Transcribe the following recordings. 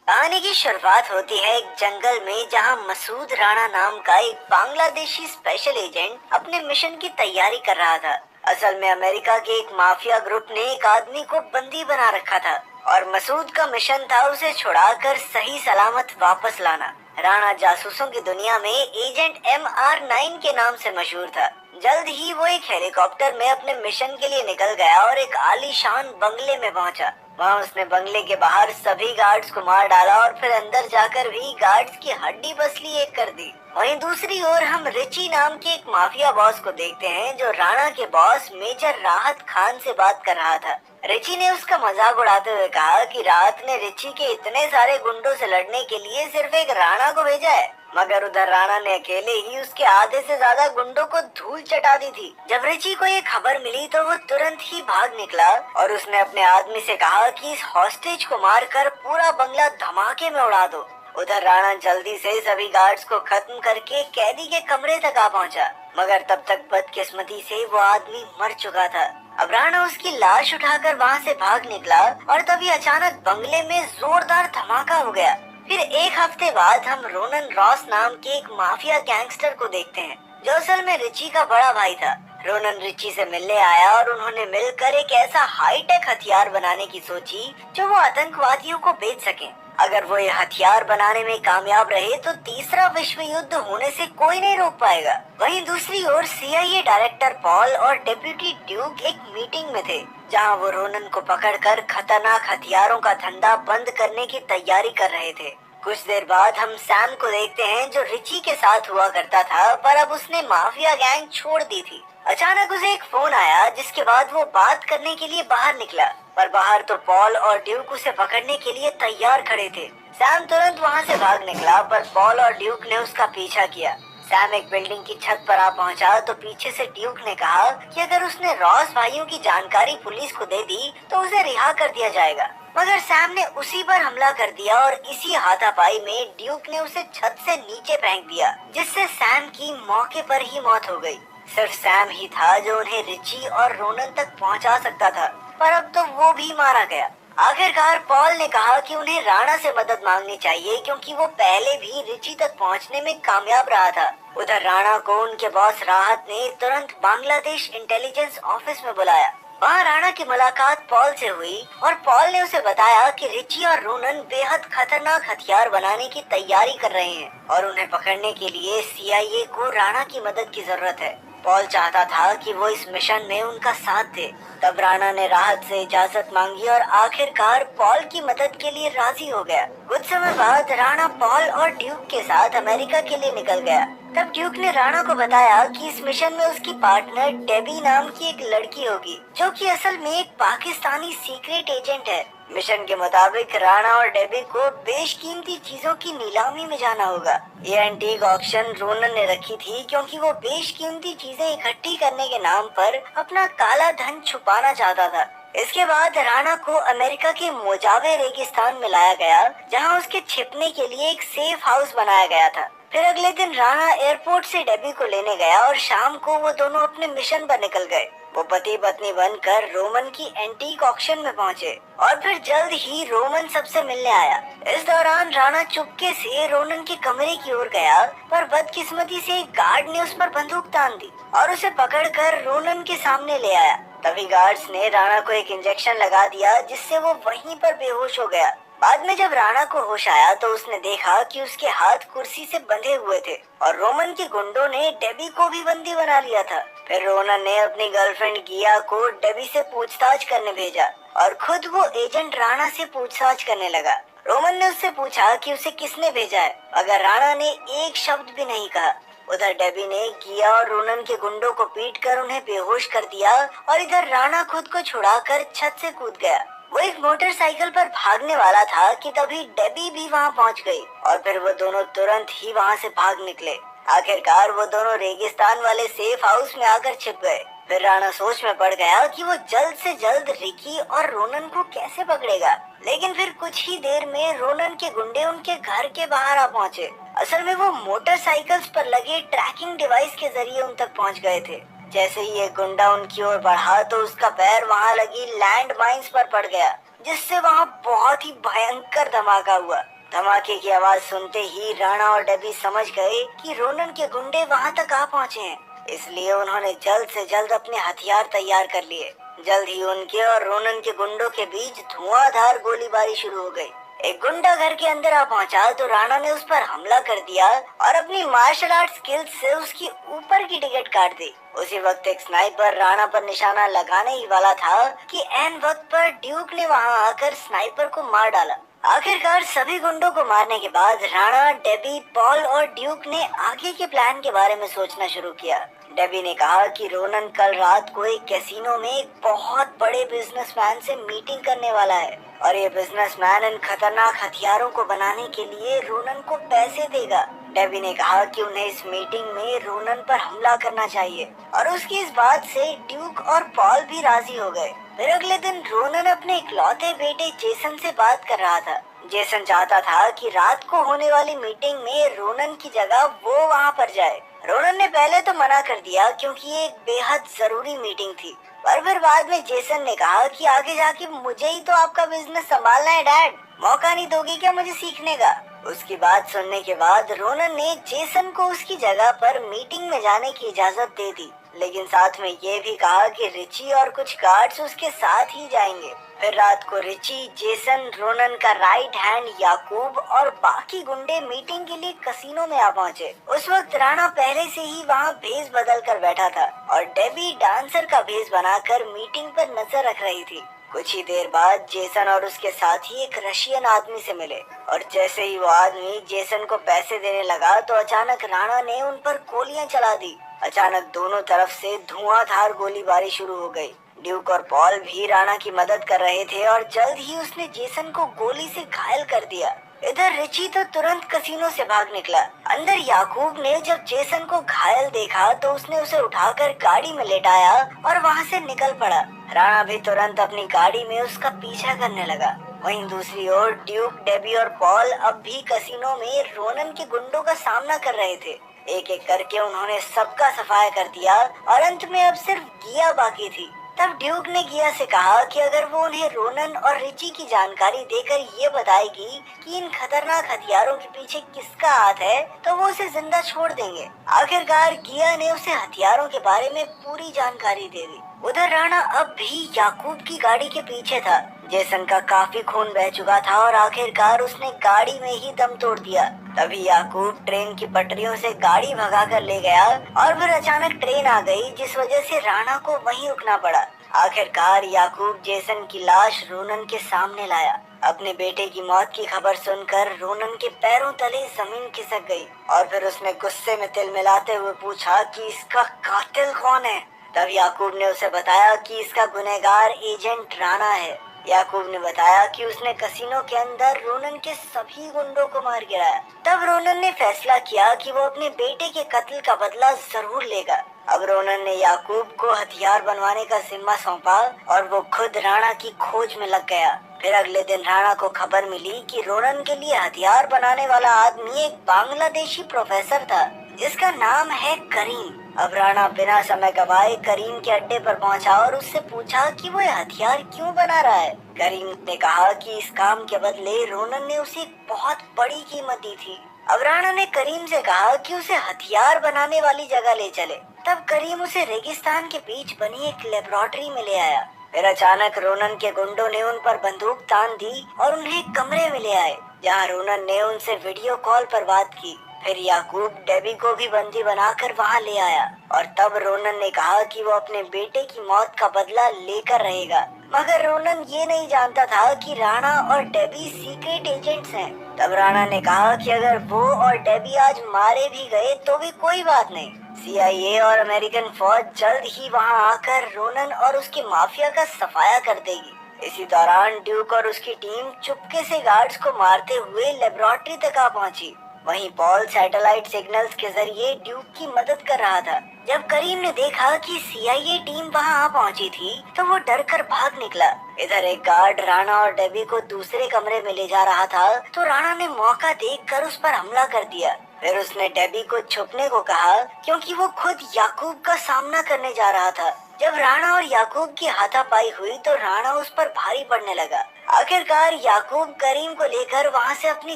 कहानी की शुरुआत होती है एक जंगल में जहां मसूद राणा नाम का एक बांग्लादेशी स्पेशल एजेंट अपने मिशन की तैयारी कर रहा था। असल में अमेरिका के एक माफिया ग्रुप ने एक आदमी को बंदी बना रखा था और मसूद का मिशन था उसे छुड़ाकर सही सलामत वापस लाना। राणा जासूसों की दुनिया में एजेंट MR9 के नाम से मशहूर था। जल्द ही वो एक हेलीकॉप्टर में अपने मिशन के लिए निकल गया और एक आलीशान बंगले में पहुंचा। वहाँ उसने बंगले के बाहर सभी गार्ड्स को मार डाला और फिर अंदर जाकर भी गार्ड्स की हड्डी पसली एक कर दी। वहीं दूसरी ओर हम रिची नाम के एक माफिया बॉस को देखते हैं जो राणा के बॉस मेजर राहत खान से बात कर रहा था। रिची ने उसका मजाक उड़ाते हुए कहा कि राहत ने रिची के इतने सारे गुंडों से लड़ने के लिए सिर्फ एक राणा को भेजा है, मगर उधर राणा ने अकेले ही उसके आधे से ज्यादा गुंडों को धूल चटा दी थी। जब रिची को ये खबर मिली तो वो तुरंत ही भाग निकला और उसने अपने आदमी से कहा कि इस हॉस्टेज को मारकर पूरा बंगला धमाके में उड़ा दो। उधर राणा जल्दी से सभी गार्ड्स को खत्म करके कैदी के कमरे तक आ पहुंचा, मगर तब तक बदकिस्मती से वो आदमी मर चुका था। अब राणा उसकी लाश उठाकर वहाँ से भाग निकला और तभी अचानक बंगले में जोरदार धमाका हो गया। फिर एक हफ्ते बाद हम रोनन रॉस नाम के एक माफिया गैंगस्टर को देखते हैं जो असल में रिची का बड़ा भाई था। रोनन रिची से मिलने आया और उन्होंने मिलकर एक ऐसा हाईटेक हथियार बनाने की सोची जो वो आतंकवादियों को बेच सके। अगर वो ये हथियार बनाने में कामयाब रहे तो तीसरा विश्व युद्ध होने से कोई नहीं रोक पाएगा। वहीं दूसरी ओर CIA डायरेक्टर पॉल और डेप्यूटी ड्यूक एक मीटिंग में थे जहां वो रोनन को पकड़कर खतरनाक हथियारों का धंधा बंद करने की तैयारी कर रहे थे। कुछ देर बाद हम सैम को देखते हैं जो रिची के साथ हुआ करता था, पर अब उसने माफिया गैंग छोड़ दी थी। अचानक उसे एक फोन आया जिसके बाद वो बात करने के लिए बाहर निकला, पर बाहर तो पॉल और ड्यूक उसे पकड़ने के लिए तैयार खड़े थे। सैम तुरंत वहाँ से भाग निकला, पर पॉल और ड्यूक ने उसका पीछा किया। सैम एक बिल्डिंग की छत पर आ पहुंचा तो पीछे से ड्यूक ने कहा कि अगर उसने रॉस भाइयों की जानकारी पुलिस को दे दी तो उसे रिहा कर दिया जाएगा, मगर सैम ने उसी पर हमला कर दिया और इसी हाथापाई में ड्यूक ने उसे छत से नीचे फेंक दिया, जिससे सैम की मौके पर ही मौत हो गई। सिर्फ सैम ही था जो उन्हें रिची और रोनन तक पहुंचा सकता था, पर अब तो वो भी मारा गया। आखिरकार पॉल ने कहा कि उन्हें राणा से मदद मांगनी चाहिए क्योंकि वो पहले भी रिची तक पहुंचने में कामयाब रहा था। उधर राणा को उनके बॉस राहत ने तुरंत बांग्लादेश इंटेलिजेंस ऑफिस में बुलाया। वहाँ राणा की मुलाकात पॉल से हुई और पॉल ने उसे बताया कि रिची और रोनन बेहद खतरनाक हथियार बनाने की तैयारी कर रहे हैं और उन्हें पकड़ने के लिए CIA को राणा की मदद की जरूरत है। पॉल चाहता था कि वो इस मिशन में उनका साथ दे। तब राणा ने राहत से इजाजत मांगी और आखिरकार पॉल की मदद के लिए राजी हो गया। कुछ समय बाद राणा पॉल और ड्यूक के साथ अमेरिका के लिए निकल गया। तब ड्यूक ने राणा को बताया कि इस मिशन में उसकी पार्टनर डेबी नाम की एक लड़की होगी जो कि असल में एक पाकिस्तानी सीक्रेट एजेंट है। मिशन के मुताबिक राणा और डेबी को बेशकीमती चीजों की नीलामी में जाना होगा। ये एंटीक ऑक्शन रोनन ने रखी थी क्योंकि वो बेशकीमती चीजें इकट्ठी करने के नाम पर अपना काला धन छुपाना चाहता था। इसके बाद राणा को अमेरिका के मोजावे रेगिस्तान में लाया गया जहां उसके छिपने के लिए एक सेफ हाउस बनाया गया था। फिर अगले दिन राणा एयरपोर्ट से डेबी को लेने गया और शाम को वो दोनों अपने मिशन पर निकल गए। वो पति पत्नी बनकर रोमन की एंटीक ऑक्शन में पहुंचे और फिर जल्द ही रोमन सबसे मिलने आया। इस दौरान राणा चुपके से रोनन के कमरे की ओर गया, पर बदकिस्मती से एक गार्ड ने उस पर बंदूक तान दी और उसे पकड़कर रोनन के सामने ले आया। तभी गार्ड्स ने राणा को एक इंजेक्शन लगा दिया जिससे वो वहीं पर बेहोश हो गया। बाद में जब राणा को होश आया तो उसने देखा कि उसके हाथ कुर्सी से बंधे हुए थे और रोमन के गुंडों ने डेबी को भी बंदी बना लिया था। फिर रोनन ने अपनी गर्लफ्रेंड गिया को डेबी से पूछताछ करने भेजा और खुद वो एजेंट राणा से पूछताछ करने लगा। रोमन ने उससे पूछा कि उसे किसने भेजा है, मगर राणा ने एक शब्द भी नहीं कहा। उधर डेबी ने गिया और रोनन के गुंडों को पीटकर उन्हें बेहोश कर दिया और इधर राणा खुद को छुड़ाकर छत से कूद गया। वो एक मोटरसाइकिल पर भागने वाला था कि तभी डेबी भी वहाँ पहुँच गई और फिर वो दोनों तुरंत ही वहाँ से भाग निकले। आखिरकार वो दोनों रेगिस्तान वाले सेफ हाउस में आकर छिप गए। फिर राणा सोच में पड़ गया कि वो जल्द से जल्द रिकी और रोनन को कैसे पकड़ेगा, लेकिन फिर कुछ ही देर में रोनन के गुंडे उनके घर के बाहर आ पहुँचे। असल में वो मोटरसाइकिल्स पर लगे ट्रैकिंग डिवाइस के जरिए उन तक पहुँच गए थे। जैसे ही एक गुंडा उनकी ओर बढ़ा तो उसका पैर वहाँ लगी लैंड माइंस पर पड़ गया, जिससे वहाँ बहुत ही भयंकर धमाका हुआ। धमाके की आवाज सुनते ही राणा और डेबी समझ गए कि रोनन के गुंडे वहां तक आ पहुंचे हैं, इसलिए उन्होंने जल्द से जल्द अपने हथियार तैयार कर लिए। जल्द ही उनके और रोनन के गुंडों के बीच धुआंधार गोलीबारी शुरू हो गई। एक गुंडा घर के अंदर आ पहुंचा तो राणा ने उस पर हमला कर दिया और अपनी मार्शल आर्ट स्किल्स से उसकी ऊपर की टिकट काट दी। उसी वक्त एक स्नाइपर राणा पर निशाना लगाने ही वाला था कि ऐन वक्त पर ड्यूक ने वहां आकर स्नाइपर को मार डाला। आखिरकार सभी गुंडों को मारने के बाद राणा, डेबी, पॉल और ड्यूक ने आगे के प्लान के बारे में सोचना शुरू किया। डेबी ने कहा कि रोनन कल रात को एक कैसीनो में एक बहुत बड़े बिजनेसमैन से मीटिंग करने वाला है और ये बिजनेसमैन इन खतरनाक हथियारों को बनाने के लिए रोनन को पैसे देगा। डेबी ने कहा कि उन्हें इस मीटिंग में रोनन पर हमला करना चाहिए और उसकी इस बात से ड्यूक और पॉल भी राजी हो गए। फिर अगले दिन रोनन अपने इकलौते बेटे जेसन से बात कर रहा था। जेसन चाहता था कि रात को होने वाली मीटिंग में रोनन की जगह वो वहां पर जाए। रोनन ने पहले तो मना कर दिया क्योंकि ये एक बेहद जरूरी मीटिंग थी, पर फिर बाद में जेसन ने कहा कि आगे जाके मुझे ही तो आपका बिजनेस संभालना है डैड, मौका नहीं दोगे क्या मुझे सीखने का? उसकी बात सुनने के बाद रोनन ने जेसन को उसकी जगह पर मीटिंग में जाने की इजाजत दे दी, लेकिन साथ में ये भी कहा कि रिची और कुछ गार्ड्स उसके साथ ही जाएंगे। फिर रात को रिची, जेसन, रोनन का राइट हैंड याकूब और बाकी गुंडे मीटिंग के लिए कसीनो में आ पहुंचे। उस वक्त राणा पहले से ही वहां भेस बदल कर बैठा था और डेबी डांसर का भेस बनाकर मीटिंग पर नजर रख रही थी। कुछ ही देर बाद जेसन और उसके साथी एक रशियन आदमी से मिले और जैसे ही वो आदमी जेसन को पैसे देने लगा तो अचानक राणा ने उन पर गोलियां चला दी। अचानक दोनों तरफ से धुआंधार गोलीबारी शुरू हो गई। ड्यूक और पॉल भी राणा की मदद कर रहे थे और जल्द ही उसने जेसन को गोली से घायल कर दिया। इधर रिची तो तुरंत कसीनो से भाग निकला। अंदर याकूब ने जब जेसन को घायल देखा तो उसने उसे उठाकर गाड़ी में लेटाया और वहां से निकल पड़ा। राणा भी तुरंत अपनी गाड़ी में उसका पीछा करने लगा। वहीं दूसरी ओर ड्यूक, डेबी और पॉल अब भी कसीनो में रोनन के गुंडों का सामना कर रहे थे। एक एक करके उन्होंने सबका सफाया कर दिया और अंत में अब सिर्फ गिया बाकी थी। तब ड्यूक ने गिया से कहा कि अगर वो उन्हें रोनन और रिची की जानकारी देकर ये बताएगी कि इन खतरनाक हथियारों के पीछे किसका हाथ है तो वो उसे जिंदा छोड़ देंगे। आखिरकार गिया ने उसे हथियारों के बारे में पूरी जानकारी दे दी। उधर राणा अब भी याकूब की गाड़ी के पीछे था। जेसन का काफी खून बह चुका था और आखिरकार उसने गाड़ी में ही दम तोड़ दिया। तभी याकूब ट्रेन की पटरियों से गाड़ी भगा कर ले गया और फिर अचानक ट्रेन आ गई जिस वजह से राणा को वहीं रुकना पड़ा। आखिरकार याकूब जेसन की लाश रोनन के सामने लाया। अपने बेटे की मौत की खबर सुनकर रोनन के पैरों तले जमीन खिसक गई और फिर उसने गुस्से में तिल मिलाते हुए पूछा कि इसका कातिल कौन है। तब याकूब ने उसे बताया कि इसका गुनहगार एजेंट राणा है। याकूब ने बताया कि उसने कसीनो के अंदर रोनन के सभी गुंडों को मार गिराया। तब रोनन ने फैसला किया कि वो अपने बेटे के कत्ल का बदला जरूर लेगा। अब रोनन ने याकूब को हथियार बनवाने का जिम्मा सौंपा और वो खुद राणा की खोज में लग गया। फिर अगले दिन राणा को खबर मिली कि रोनन के लिए हथियार बनाने वाला आदमी एक बांग्लादेशी प्रोफेसर था जिसका नाम है करीम। अब राणा बिना समय गवाए करीम के अड्डे पर पहुंचा और उससे पूछा कि वो हथियार क्यों बना रहा है। करीम ने कहा कि इस काम के बदले रोनन ने उसे बहुत बड़ी कीमत दी थी। अब राणा ने करीम से कहा कि उसे हथियार बनाने वाली जगह ले चले। तब करीम उसे रेगिस्तान के बीच बनी एक लेबोरेटरी में ले आया। फिर अचानक रोनन के गुंडों ने उन पर बंदूक तान दी और उन्हें कमरे में ले आए जहाँ रोनन ने उनसे वीडियो कॉल पर बात की। फिर याकूब डेबी को भी बंदी बनाकर वहाँ ले आया और तब रोनन ने कहा कि वो अपने बेटे की मौत का बदला लेकर रहेगा। मगर रोनन ये नहीं जानता था कि राणा और डेबी सीक्रेट एजेंट्स हैं। तब राणा ने कहा कि अगर वो और डेबी आज मारे भी गए तो भी कोई बात नहीं, CIA और अमेरिकन फौज जल्द ही वहाँ आकर रोनन और उसके माफिया का सफाया कर देगी। इसी दौरान ड्यूक और उसकी टीम चुपके से गार्ड्स को मारते हुए लेबोरेटरी तक आ पहुंची। वहीं पॉल सैटेलाइट सिग्नल्स के जरिए ड्यूक की मदद कर रहा था। जब करीम ने देखा कि CIA टीम वहां आ पहुंची थी तो वो डर कर भाग निकला। इधर एक गार्ड राणा और डेबी को दूसरे कमरे में ले जा रहा था तो राणा ने मौका देखकर उस पर हमला कर दिया। फिर उसने डेबी को छुपने को कहा क्योंकि वो खुद याकूब का सामना करने जा रहा था। जब राणा और याकूब की हाथापाई हुई तो राणा उस पर भारी पड़ने लगा आखिरकार याकूब करीम को लेकर वहाँ से अपनी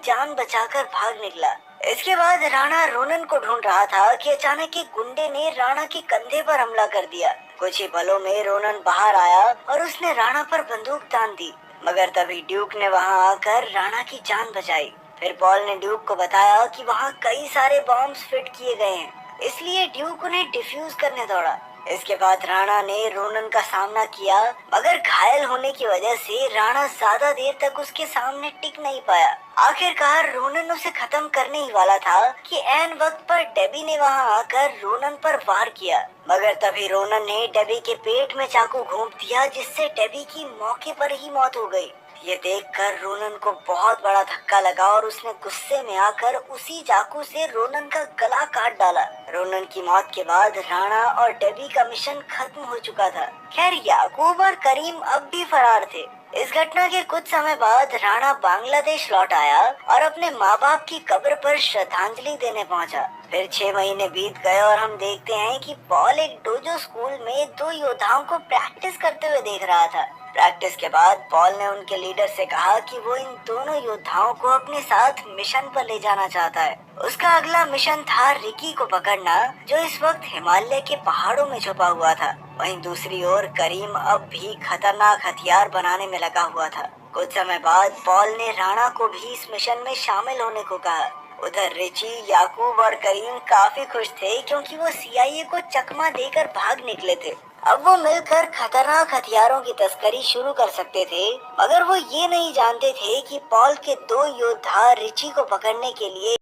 जान बचाकर भाग निकला। इसके बाद राणा रोनन को ढूंढ रहा था कि अचानक एक गुंडे ने राणा के कंधे पर हमला कर दिया। कुछ ही पलों में रोनन बाहर आया और उसने राणा पर बंदूक तान दी, मगर तभी ड्यूक ने वहां आकर राणा की जान बचाई। फिर पॉल ने ड्यूक को बताया कि वहां कई सारे बॉम्ब्स फिट किए गए हैं, इसलिए ड्यूक उन्हें डिफ्यूज करने दौड़ा। इसके बाद राणा ने रोनन का सामना किया, मगर घायल होने की वजह से राणा ज्यादा देर तक उसके सामने टिक नहीं पाया। आखिरकार रोनन उसे खत्म करने ही वाला था कि ऐन वक्त पर डेबी ने वहां आकर रोनन पर वार किया, मगर तभी रोनन ने डेबी के पेट में चाकू घोंप दिया, जिससे डेबी की मौके पर ही मौत हो गई। ये देखकर रोनन को बहुत बड़ा धक्का लगा और उसने गुस्से में आकर उसी चाकू से रोनन का गला काट डाला। रोनन की मौत के बाद राणा और डेबी का मिशन खत्म हो चुका था। खैर, याकूब और करीम अब भी फरार थे। इस घटना के कुछ समय बाद राणा बांग्लादेश लौट आया और अपने माँ बाप की कब्र पर श्रद्धांजलि देने पहुंचा। फिर 6 महीने बीत गए और हम देखते हैं कि पॉल एक डोजो स्कूल में 2 योद्धाओं को प्रैक्टिस करते हुए देख रहा था। प्रैक्टिस के बाद पॉल ने उनके लीडर से कहा कि वो इन दोनों योद्धाओं को अपने साथ मिशन पर ले जाना चाहता है। उसका अगला मिशन था रिकी को पकड़ना, जो इस वक्त हिमालय के पहाड़ों में छुपा हुआ था। वहीं दूसरी ओर करीम अब भी खतरनाक हथियार बनाने में लगा हुआ था। कुछ समय बाद पॉल ने राणा को भी इस मिशन में शामिल होने को कहा। उधर रिची, याकूब और करीम काफी खुश थे, क्योंकि वो CIA को चकमा देकर भाग निकले थे। अब वो मिलकर खतरनाक हथियारों की तस्करी शुरू कर सकते थे, मगर वो ये नहीं जानते थे कि पॉल के 2 योद्धा रिची को पकड़ने के लिए